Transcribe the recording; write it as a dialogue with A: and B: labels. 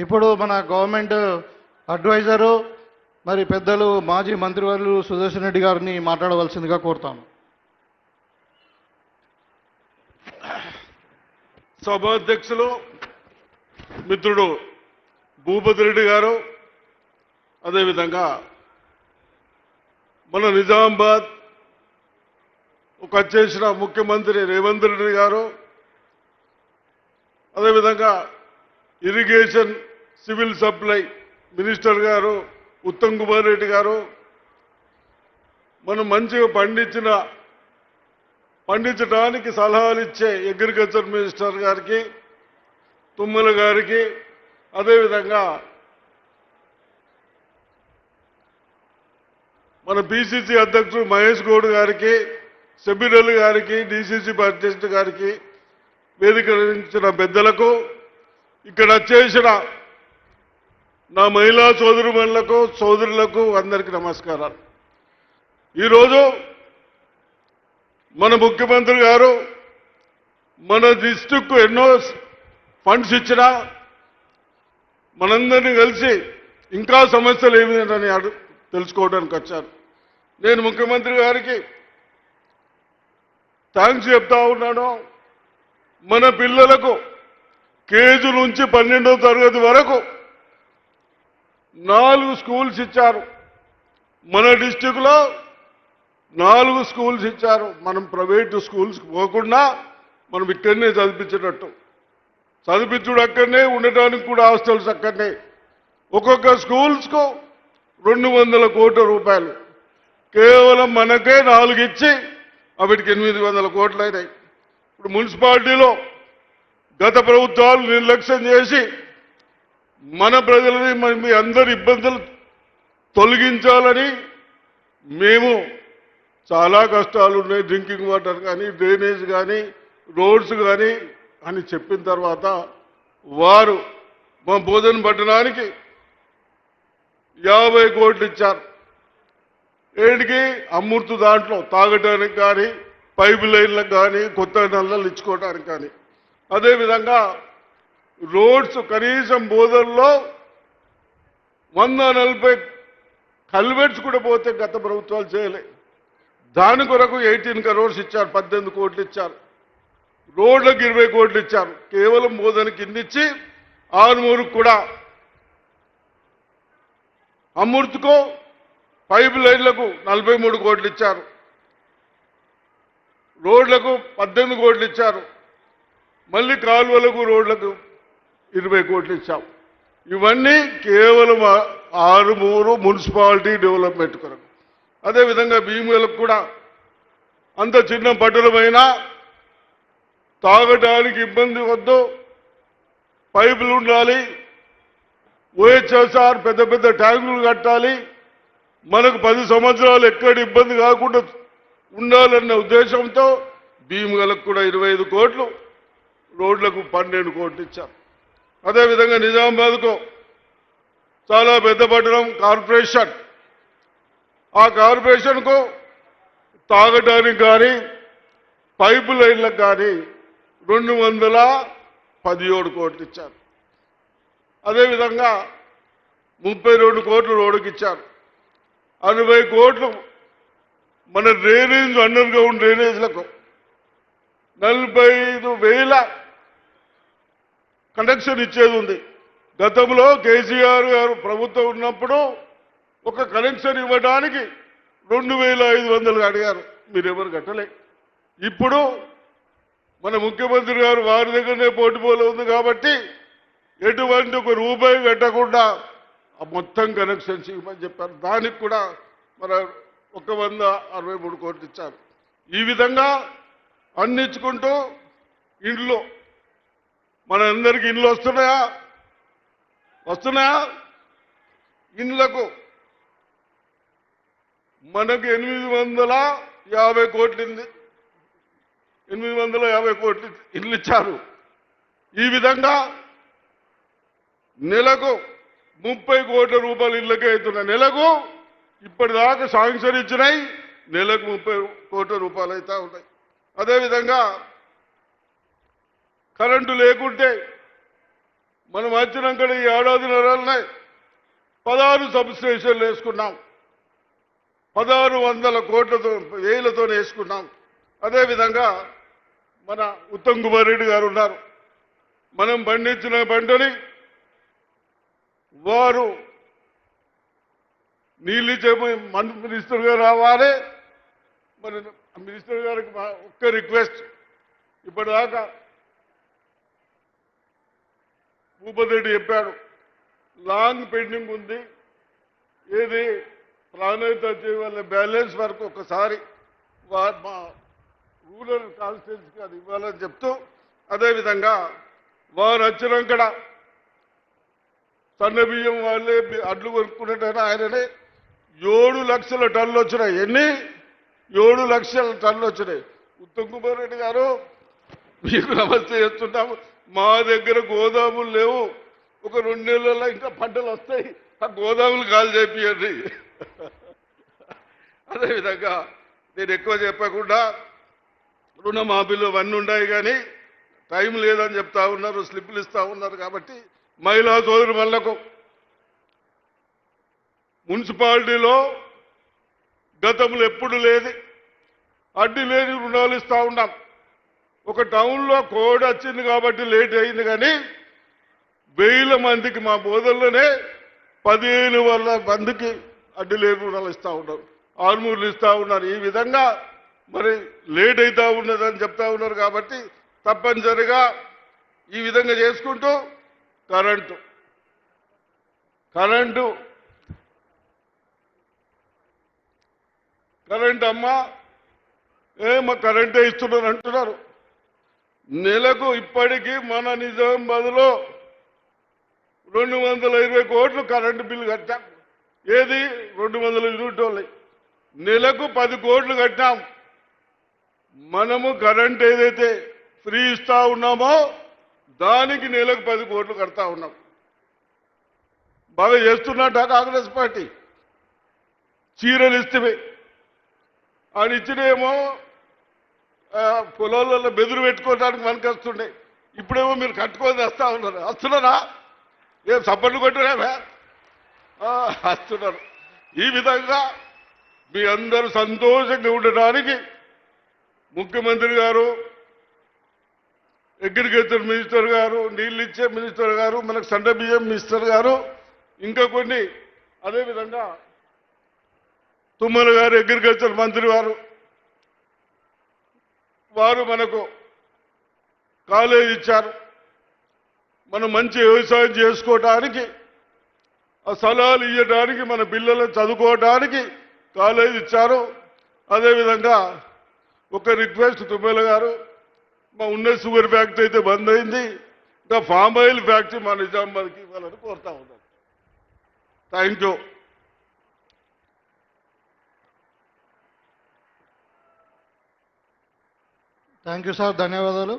A: ఇప్పుడు మన government adviser మరి పెద్దలు మాజీ మంత్రివర్యులు సుదర్శన్ రెడ్డి గారిని మాట్లాడవలసిందిగా కోరుతాను.
B: సభాధ్యక్షులు మిత్రుడు భూపతి రెడ్డి గారు, అదేవిధంగా మన నిజామాబాద్ వచ్చేసిన ముఖ్యమంత్రి రేవంత్ రెడ్డి గారు, అదేవిధంగా ఇరిగేషన్ సివిల్ సప్లై మినిస్టర్ గారు ఉత్తమ్ కుమార్ రెడ్డి గారు, మనం మంచిగా పండించడానికి సలహాలు ఇచ్చే అగ్రికల్చర్ మినిస్టర్ గారికి, తుమ్మల గారికి, అదేవిధంగా మన పిసిసి అధ్యక్షుడు మహేష్ గౌడ్ గారికి, సెబిరల్ గారికి, డిసిసి అధ్యక్షుడు గారికి, వేదిక నిర్వహించిన పెద్దలకు, ఇక్కడ వచ్చేసిన నా మహిళా సోదరుమణులకు సోదరులకు అందరికీ నమస్కారాలు. ఈరోజు మన ముఖ్యమంత్రి గారు మన డిస్ట్రిక్ట్కు ఎన్నో ఫండ్స్ ఇచ్చినా మనందరినీ కలిసి ఇంకా సమస్యలు ఏమిటని తెలుసుకోవడానికి వచ్చాను. నేను ముఖ్యమంత్రి గారికి థ్యాంక్స్ చెప్తా ఉన్నాను. మన పిల్లలకు కేజీ నుంచి 12వ తరగతి వరకు 4 స్కూల్స్ ఇచ్చారు. మన డిస్టిక్లో 4 స్కూల్స్ ఇచ్చారు. మనం ప్రైవేటు స్కూల్స్కి పోకుండా మనం ఇక్కడనే చదివించుడు అక్కడనే, ఉండటానికి కూడా హాస్టల్స్ అక్కడనే. ఒక్కొక్క స్కూల్స్కు 200 కోట్ల రూపాయలు కేవలం మనకే 4 ఇచ్చి వాటికి 800 కోట్లు అయినాయి. ఇప్పుడు మున్సిపాలిటీలో గత ప్రభుత్వాలు నిర్లక్ష్యం చేసి మన ప్రజలని మీ అందరి ఇబ్బందులు తొలగించాలని మేము చాలా కష్టాలు ఉన్నాయి, డ్రింకింగ్ వాటర్ కానీ, డ్రైనేజ్ కానీ, రోడ్స్ కానీ అని చెప్పిన తర్వాత వారు మా బోధన పట్టణానికి 50 కోట్లు ఇచ్చారు. ఏడికి అమృతు దాంట్లో తాగటానికి కానీ, పైపు లైన్లకు కానీ, కొత్త నల్లలు ఇచ్చుకోవడానికి కానీ. అదేవిధంగా రోడ్స్ కనీసం బోధనలో 140 కల్వెట్స్ కూడా పోతే గత ప్రభుత్వాలు చేయలే. దాని కొరకు 18 crores ఇచ్చారు, 18 కోట్లు ఇచ్చారు. రోడ్లకు 20 కోట్లు ఇచ్చారు. కేవలం బోధన కిందిచ్చి ఆరుమూరుకు కూడా అమృత్కో పైపు లైన్లకు 43 కోట్లు ఇచ్చారు. రోడ్లకు 18 కోట్లు ఇచ్చారు. మళ్ళీ కాలువలకు రోడ్లకు 20 కోట్లు ఇచ్చాం. ఇవన్నీ కేవలం ఆరుమూరు మున్సిపాలిటీ డెవలప్మెంట్ కొరకు. అదేవిధంగా భీములకు కూడా అంత చిన్న పట్టణమైనా తాగడానికి ఇబ్బంది వద్దు, పైపులు ఉండాలి, ఓహెచ్ఎస్ఆర్ పెద్ద పెద్ద ట్యాంకులు కట్టాలి, మనకు 10 సంవత్సరాలు ఎక్కడ ఇబ్బంది కాకుండా ఉండాలన్న ఉద్దేశంతో భీములకు కూడా 25 కోట్లు, రోడ్లకు 12 కోట్లు ఇచ్చారు. అదేవిధంగా నిజామాబాద్కు చాలా పెద్ద పట్టణం కార్పొరేషన్, ఆ కార్పొరేషన్కు తాగడానికి కానీ, పైపు లైన్లకు కానీ 217 కోట్లు ఇచ్చారు. అదేవిధంగా 32 కోట్లు రోడ్డుకి ఇచ్చారు. 60 కోట్లు మన డ్రైనేజ్, అండర్ గ్రౌండ్ డ్రైనేజ్లకు 45,000 కనెక్షన్ ఇచ్చేది ఉంది. గతంలో కేసీఆర్ గారు ప్రభుత్వం ఉన్నప్పుడు ఒక కనెక్షన్ ఇవ్వడానికి 2,500 అడిగారు, మీరెవరు కట్టలే. ఇప్పుడు మన ముఖ్యమంత్రి గారు వారి దగ్గరనే పోటీపోలు ఉంది కాబట్టి ఎటువంటి ఒక రూపాయి కట్టకుండా మొత్తం కనెక్షన్స్ ఇవ్వమని చెప్పారు. దానికి కూడా మన 163 కోట్లు ఇచ్చారు. ఈ విధంగా అన్నిచ్చుకుంటూ ఇండ్లు, మనందరికీ ఇండ్లు వస్తున్నాయా? ఇండ్లకు మనకు 850 కోట్లు 850 కోట్లు ఇండ్లు ఇచ్చారు. ఈ విధంగా నెలకు 30 కోట్ల రూపాయలు ఇళ్ళకే అవుతున్నాయి. నెలకు ఇప్పటిదాకా శాంక్షన్ ఇచ్చినాయి, నెలకు 30 కోట్ల రూపాయలు అవుతా ఉన్నాయి. అదేవిధంగా కరెంటు లేకుంటే మనం వచ్చినాక ఈ ఏడాదిన్నరనే 16 సబ్ స్టేషన్లు వేసుకున్నాం. 1600 కోట్లతో వేలతో వేసుకున్నాం. అదేవిధంగా మన ఉత్తమ్ కుమార్ రెడ్డి గారు ఉన్నారు. మనం పండించిన పంటని వారు నీళ్ళు ఇచ్చే మినిస్టర్ గారు రావాలి. మరి మినిస్టర్ గారికి ఒక్క రిక్వెస్ట్, ఇప్పటిదాకా భూపతి రెడ్డి చెప్పాడు లాంగ్ పెండింగ్ ఉంది, ఏది ప్రాణాయిత వాళ్ళ బ్యాలెన్స్ వరకు ఒకసారి మా రూరల్ కాన్స్టిట్యూన్సీకి అది ఇవ్వాలని చెప్తూ, అదేవిధంగా వారు వచ్చినాక సన్న బియ్యం వాళ్ళే అడ్లు కొనుక్కున్నట్టయినా ఆయననే 7 లక్షల టన్నులు వచ్చినాయి. ఎన్ని? 7 లక్షల టన్నులు వచ్చినాయి. ఉత్తమ్ కుమార్ రెడ్డి గారు మీకు నమస్తే చేస్తున్నాము. మా దగ్గర గోదాములు లేవు, ఒక 2 నెలల్లో ఇంకా పంటలు వస్తాయి, ఆ గోదాములు కాల్ చేపియండి. అదేవిధంగా నేను ఎక్కువ చెప్పకుండా రుణమాఫీలు అవన్నీ ఉన్నాయి, కానీ టైం లేదని చెప్తా ఉన్నారు, స్లిప్లు ఇస్తా ఉన్నారు. కాబట్టి మహిళా సోదరులకు మున్సిపాలిటీలో గతంలో ఎప్పుడు లేదు, అడ్డు లేని రుణాలు ఇస్తా ఉన్నాం. ఒక టౌన్లో కోడ్ వచ్చింది కాబట్టి లేట్ అయింది, కానీ 1000 మందికి మా బోధల్లోనే 15,000 మందికి అడ్డు లేని రుణాలు ఇస్తా ఉన్నారు, ఆర్మూర్లు ఇస్తా ఉన్నారు. ఈ విధంగా మరి లేట్ అవుతా ఉన్నదని చెప్తా ఉన్నారు. కాబట్టి తప్పనిసరిగా ఈ విధంగా చేసుకుంటూ కరెంటు అమ్మా మా కరెంటే ఇస్తున్నారు అంటున్నారు. నెలకు ఇప్పటికీ మన నిజామాబాద్లో 220 కోట్లు కరెంటు బిల్లు కట్టాం. ఏది 200 యూనిట్ వాళ్ళు నెలకు 10 కోట్లు కట్టాం. మనము కరెంట్ ఏదైతే ఫ్రీ ఇస్తా ఉన్నామో దానికి నెలకు 10 కోట్లు కడతా ఉన్నాం. బాగా చేస్తున్నట్ట కాంగ్రెస్ పార్టీ. చీరలు ఇస్తే ఆడిచ్చినేమో పొలాలలో బెదురు పెట్టుకోవడానికి మనకు వస్తుండే, ఇప్పుడేమో మీరు కట్టుకొని వస్తా ఉన్నారు. వస్తున్నారా? ఏం సప్పట్లు కొట్టున్నారా? వస్తున్నారు. ఈ విధంగా మీ అందరూ సంతోషంగా ఉండడానికి ముఖ్యమంత్రి గారు, అగ్రికల్చర్ మినిస్టర్ గారు, నీళ్ళు ఇచ్చే మినిస్టర్ గారు, మనకు సన్న బియ్యం మినిస్టర్ గారు, ఇంకా కొన్ని, అదేవిధంగా తుమ్మల గారు అగ్రికల్చర్ మంత్రి వారు మనకు కాలేజ్ ఇచ్చారు. మనం మంచి వ్యవసాయం చేసుకోవడానికి, ఆ స్థలాలు ఇవ్వడానికి, మన పిల్లలను చదువుకోవడానికి కాలేజ్ ఇచ్చారు. అదేవిధంగా ఒక రిక్వెస్ట్, తుమ్మల గారు, మా ఉన్న షుగర్ ఫ్యాక్టరీ అయితే బంద్ అయింది, ఇంకా ఫామ్ ఆయిల్ ఫ్యాక్టరీ మా నిజామాబాద్కి ఇవ్వాలని కోరుతా ఉన్నాను. Thank you.
A: Thank you sir, ధన్యవాదాలు.